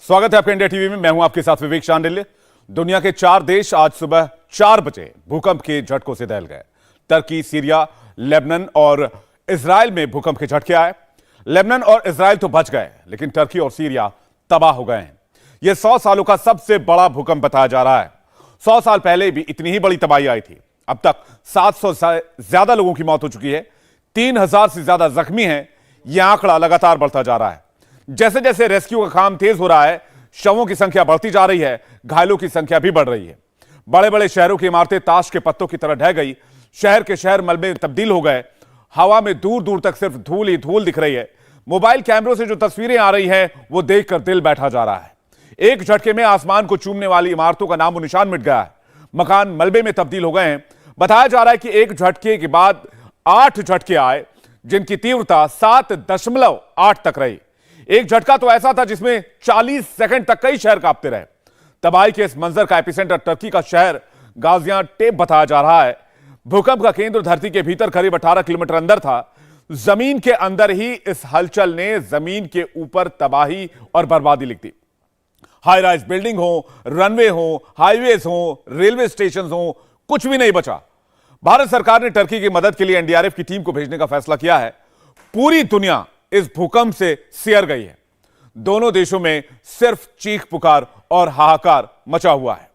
स्वागत है आपका इंडिया टीवी में। मैं हूं आपके साथ विवेक शांडिल्य। दुनिया के 4 देश आज सुबह 4 बजे भूकंप के झटकों से दहल गए। टर्की, सीरिया, लेबनान और इजराइल में भूकंप के झटके आए। लेबनान और इजराइल तो बच गए, लेकिन टर्की और सीरिया तबाह हो गए हैं। यह 100 सालों का सबसे बड़ा भूकंप बताया जा रहा है। 100 साल पहले भी इतनी ही बड़ी तबाही आई थी। अब तक 700 से ज्यादा लोगों की मौत हो चुकी है, 3000 से ज्यादा जख्मी हैं। यह आंकड़ा लगातार बढ़ता जा रहा है। जैसे जैसे रेस्क्यू का काम तेज हो रहा है, शवों की संख्या बढ़ती जा रही है, घायलों की संख्या भी बढ़ रही है। बड़े बड़े शहरों की इमारतें ताश के पत्तों की तरह ढह गई। शहर के शहर मलबे में तब्दील हो गए। हवा में दूर दूर तक सिर्फ धूल ही धूल दिख रही है। मोबाइल कैमरों से जो तस्वीरें आ रही हैं, वो देखकर दिल बैठा जा रहा है। एक झटके में आसमान को चूमने वाली इमारतों का नामो निशान मिट गया है। मकान मलबे में तब्दील हो गए हैं। बताया जा रहा है कि एक झटके के बाद 8 झटके आए, जिनकी तीव्रता 7.8 तक रही। एक झटका तो ऐसा था जिसमें 40 सेकंड तक कई शहर कांपते रहे। तबाही के इस मंजर का एपिसेंटर टर्की का शहर गाजियान्टेप बताया जा रहा है। भूकंप का केंद्र धरती के भीतर करीब 18 किलोमीटर अंदर था। जमीन के अंदर ही इस हलचल ने जमीन के ऊपर तबाही और बर्बादी लिख दी। हाई राइज बिल्डिंग हो, रनवे हो, हाईवेज हो, रेलवे स्टेशन हो, कुछ भी नहीं बचा। भारत सरकार ने टर्की की मदद के लिए एनडीआरएफ की टीम को भेजने का फैसला किया है। पूरी दुनिया इस भूकंप से सियर गई है। दोनों देशों में सिर्फ चीख पुकार और हाहाकार मचा हुआ है।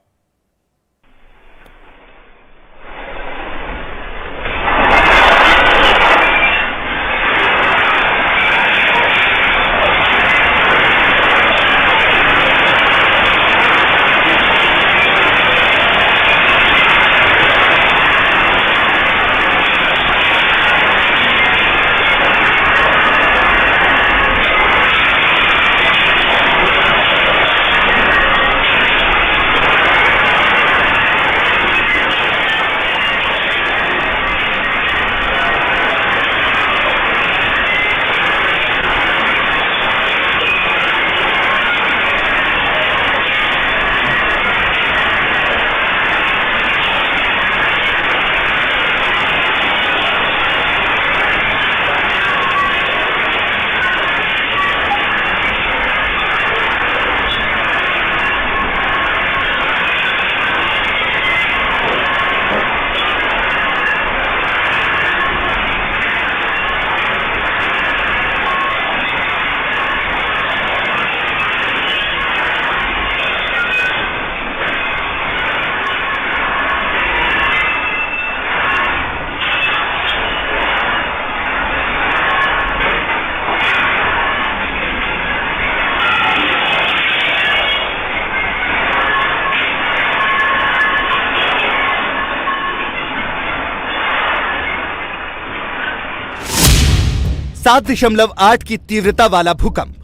सात 7.8 की तीव्रता वाला भूकंप।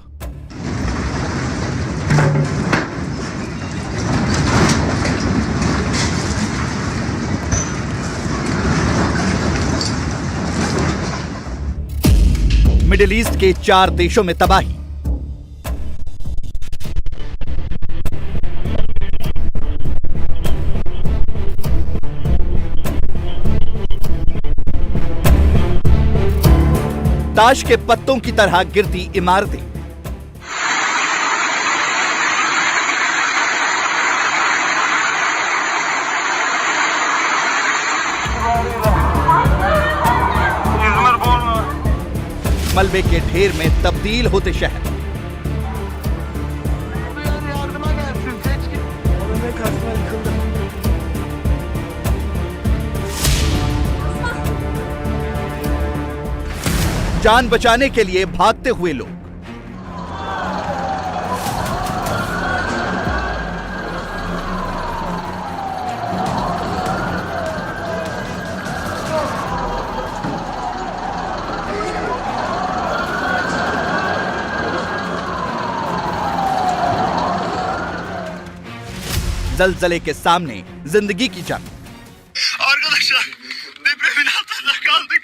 मिडिल ईस्ट के 4 देशों में तबाही। ताश के पत्तों की तरह गिरती इमारतें। मलबे के ढेर में तब्दील होते शहर। जान बचाने के लिए भागते हुए लोग। जलजले के सामने जिंदगी की जंग। Arkadaşlar depremin altında kaldık.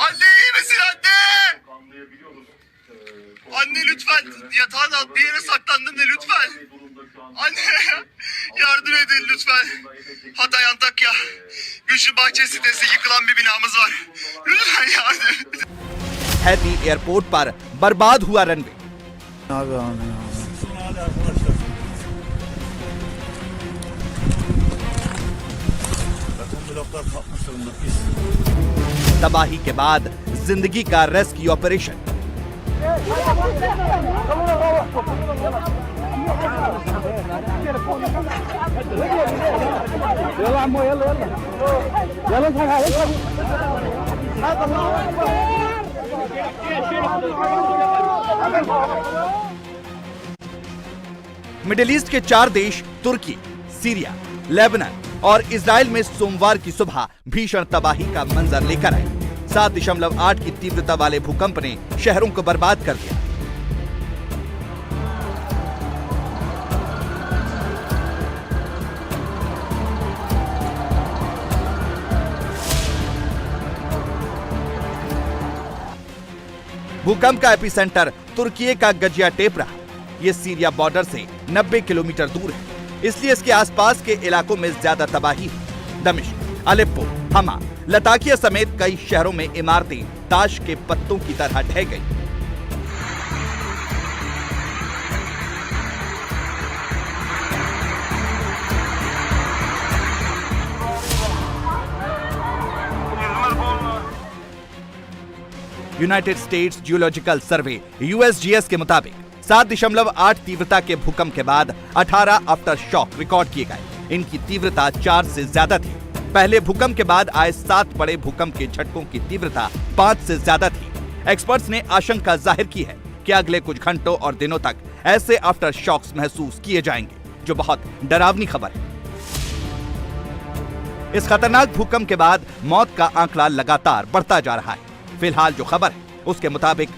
Anne iyi misin anne? Anne lütfen yatağın alt bir yere saklandın da lütfen. Anne yardım edin lütfen. Hatay Antakya Gülşenbahçe sitesi yıkılan bir binamız var. Lütfen yardım edin. हैदी airport पर बर्बाद हुआ runway. तबाही के बाद जिंदगी का rescue operation. Middle east के 4 देश तुर्की, सीरिया, लेबनान और इजराइल में सोमवार की सुबह भीषण तबाही का मंजर लेकर आए। 7.8 की तीव्रता वाले भूकंप ने शहरों को बर्बाद कर दिया। भूकंप का एपिसेंटर तुर्की का गजियाटेप रहा। ये सीरिया बॉर्डर से 90 किलोमीटर दूर है, इसलिए इसके आसपास के इलाकों में ज्यादा तबाही है। दमिश्क, अलेप्पो, हमा, लताकिया समेत कई शहरों में इमारतें ताश के पत्तों की तरह ढह गई। यूनाइटेड स्टेट्स जियोलॉजिकल सर्वे (USGS) के मुताबिक 7.8 तीव्रता के भूकंप के बाद 18 आफ्टर शॉक रिकॉर्ड किए गए। इनकी तीव्रता 4 से ज्यादा थी। पहले भूकंप के बाद आए 7 बड़े भूकंप के झटकों की तीव्रता 5 से ज्यादा थी। एक्सपर्ट्स ने आशंका जाहिर की है कि अगले कुछ घंटों और दिनों तक ऐसे आफ्टर शॉक्स महसूस किए जाएंगे, जो बहुत डरावनी खबर है। इस खतरनाक भूकंप के बाद मौत का आंकड़ा लगातार बढ़ता जा रहा है। फिलहाल जो खबर है उसके मुताबिक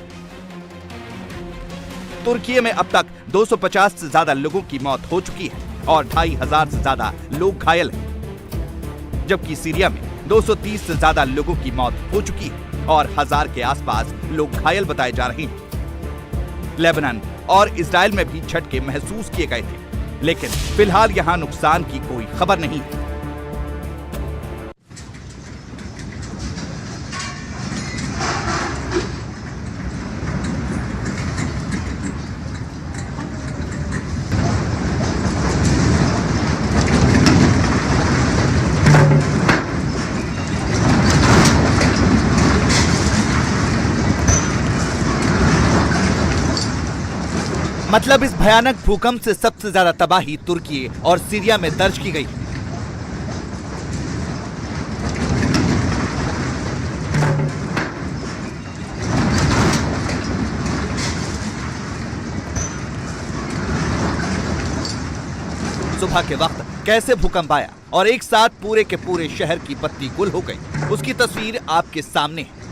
तुर्की में अब तक 250 से ज्यादा लोगों की मौत हो चुकी है और 2500 से ज्यादा लोग घायल हैं, जबकि सीरिया में 230 से ज्यादा लोगों की मौत हो चुकी है और 1000 के आसपास लोग घायल बताए जा रहे हैं। लेबनान और इजराइल में भी झटके महसूस किए गए थे, लेकिन फिलहाल यहां नुकसान की कोई खबर नहीं है। मतलब इस भयानक भूकंप से सबसे ज्यादा तबाही तुर्की और सीरिया में दर्ज की गई। सुबह के वक्त कैसे भूकंप आया और एक साथ पूरे के पूरे शहर की बत्ती गुल हो गई, उसकी तस्वीर आपके सामने है।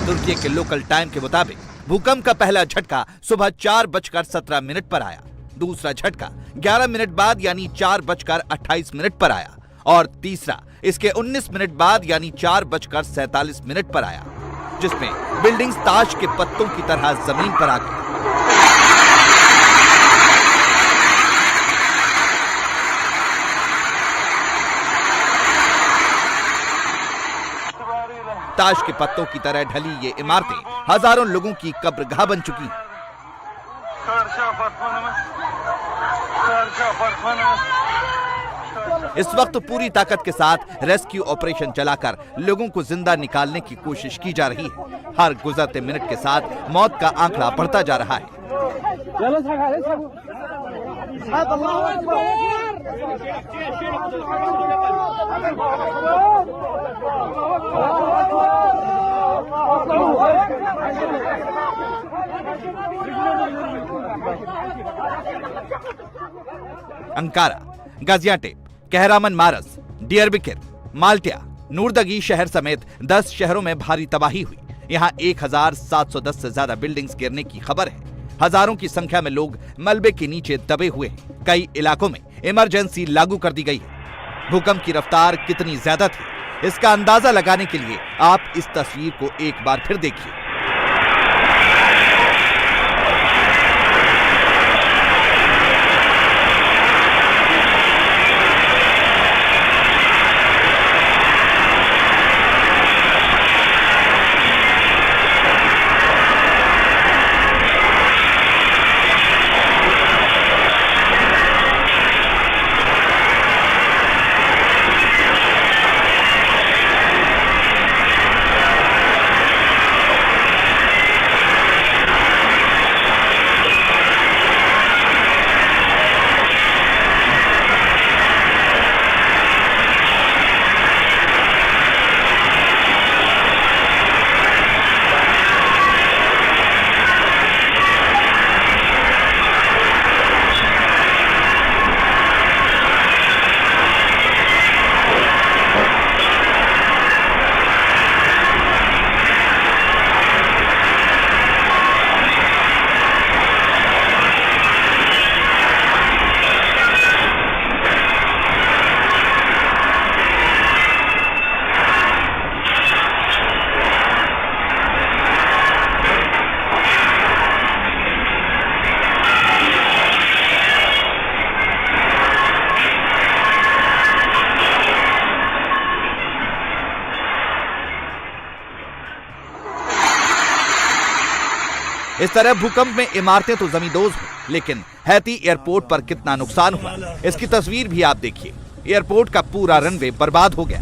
तुर्की के लोकल टाइम के मुताबिक भूकंप का पहला झटका सुबह 4:17 पर आया। दूसरा झटका 11 मिनट बाद यानी 4:28 पर आया और तीसरा इसके 19 मिनट बाद यानी 4:47 पर आया, जिसमें बिल्डिंग्स ताश के पत्तों की तरह जमीन पर आ गई। ताश के पत्तों की तरह ढली ये इमारतें हजारों लोगों की कब्रगाह बन चुकी हैं। इस वक्त पूरी ताकत के साथ रेस्क्यू ऑपरेशन चलाकर लोगों को जिंदा निकालने की कोशिश की जा रही है। हर गुजरते मिनट के साथ मौत का आंकड़ा बढ़ता जा रहा है। अंकारा, गाजियाटेप, कहरामन मारस, डियरबिकिर, माल्टिया, नूरदगी शहर समेत 10 शहरों में भारी तबाही हुई। यहाँ 1710 से ज्यादा बिल्डिंग्स गिरने की खबर है। हजारों की संख्या में लोग मलबे के नीचे दबे हुए हैं। कई इलाकों में इमरजेंसी लागू कर दी गई है। भूकंप की रफ्तार कितनी ज्यादा थी, इसका अंदाजा लगाने के लिए आप इस तस्वीर को एक बार फिर देखिए। इस तरह भूकंप में इमारतें तो जमींदोज हुई, लेकिन हैती एयरपोर्ट पर कितना नुकसान हुआ इसकी तस्वीर भी आप देखिए। एयरपोर्ट का पूरा रनवे बर्बाद हो गया।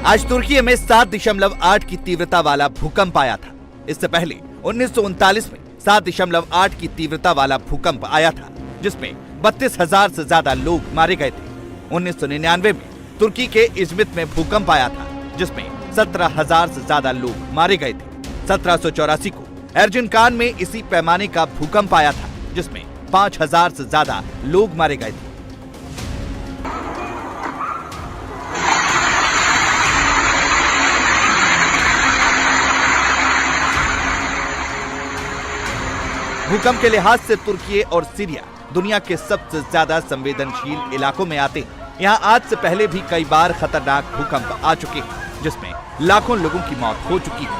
आज तुर्की में 7.8 की तीव्रता वाला भूकंप आया था। इससे पहले 1939 में 7.8 की तीव्रता वाला भूकंप आया था, जिसमें 32,000 से ज्यादा लोग मारे गए थे। 1999 में तुर्की के इजमित में भूकंप आया था, जिसमें 17,000 से ज्यादा लोग मारे गए थे। 1784 को एर्जिनकान में इसी पैमाने का भूकंप आया था, जिसमें 5,000 से ज्यादा लोग मारे गए थे। भूकंप के लिहाज से तुर्की और सीरिया दुनिया के सबसे ज्यादा संवेदनशील इलाकों में आते हैं। यहाँ आज से पहले भी कई बार खतरनाक भूकंप आ चुके हैं, जिसमें लाखों लोगों की मौत हो चुकी है।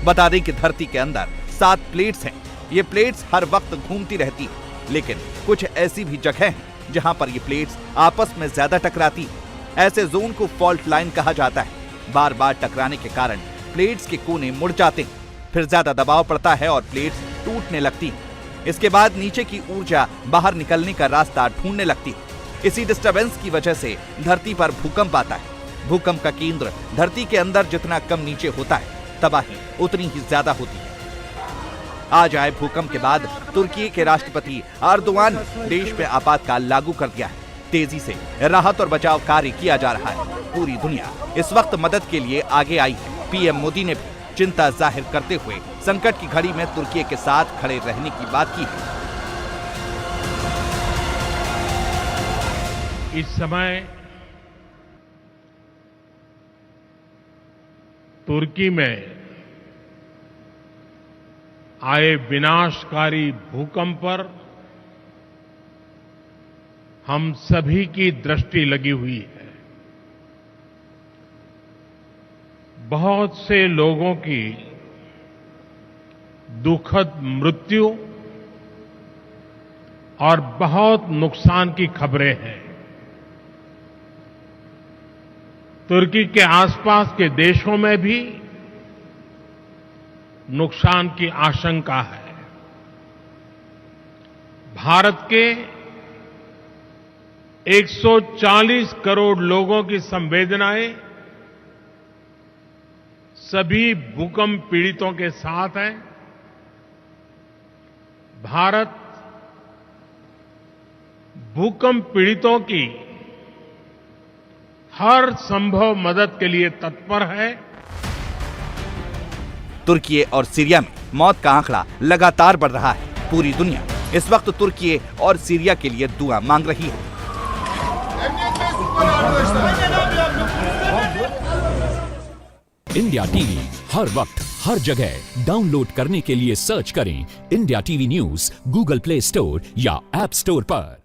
बता दें कि धरती के अंदर 7 प्लेट्स हैं। ये प्लेट्स हर वक्त घूमती रहती हैं, लेकिन कुछ ऐसी भी जगह हैं जहां पर ये प्लेट्स आपस में ज्यादा टकराती हैं। ऐसे जोन को फॉल्ट लाइन कहा जाता है। बार बार टकराने के कारण प्लेट्स के कोने मुड़ जाते हैं, फिर ज्यादा दबाव पड़ता है और प्लेट्स टूटने लगती हैं। इसके बाद नीचे की ऊर्जा बाहर निकलने का रास्ता ढूंढने लगती है। इसी डिस्टर्बेंस की वजह से धरती पर भूकंप आता है। भूकंप का केंद्र धरती के अंदर जितना कम नीचे होता है, तबाही उतनी ही ज्यादा होती है। आज आए भूकंप के बाद तुर्की के राष्ट्रपति एर्दोगान ने देश में आपातकाल लागू कर दिया है। तेजी से राहत और बचाव कार्य किया जा रहा है। पूरी दुनिया इस वक्त मदद के लिए आगे आई है। पीएम मोदी ने भी चिंता जाहिर करते हुए संकट की घड़ी में तुर्की के साथ खड़े रहने की बात की है। इस समय तुर्की में आए विनाशकारी भूकंप पर हम सभी की दृष्टि लगी हुई है। बहुत से लोगों की दुखद मृत्यु और बहुत नुकसान की खबरें हैं। तुर्की के आसपास के देशों में भी नुकसान की आशंका है। भारत के 140 करोड़ लोगों की संवेदनाएं सभी भूकंप पीड़ितों के साथ है। भारत भूकंप पीड़ितों की हर संभव मदद के लिए तत्पर है। तुर्की और सीरिया में मौत का आंकड़ा लगातार बढ़ रहा है। पूरी दुनिया इस वक्त तुर्की और सीरिया के लिए दुआ मांग रही है। इंडिया टीवी हर वक्त हर जगह डाउनलोड करने के लिए सर्च करें India TV news Google play store या ऐप स्टोर पर।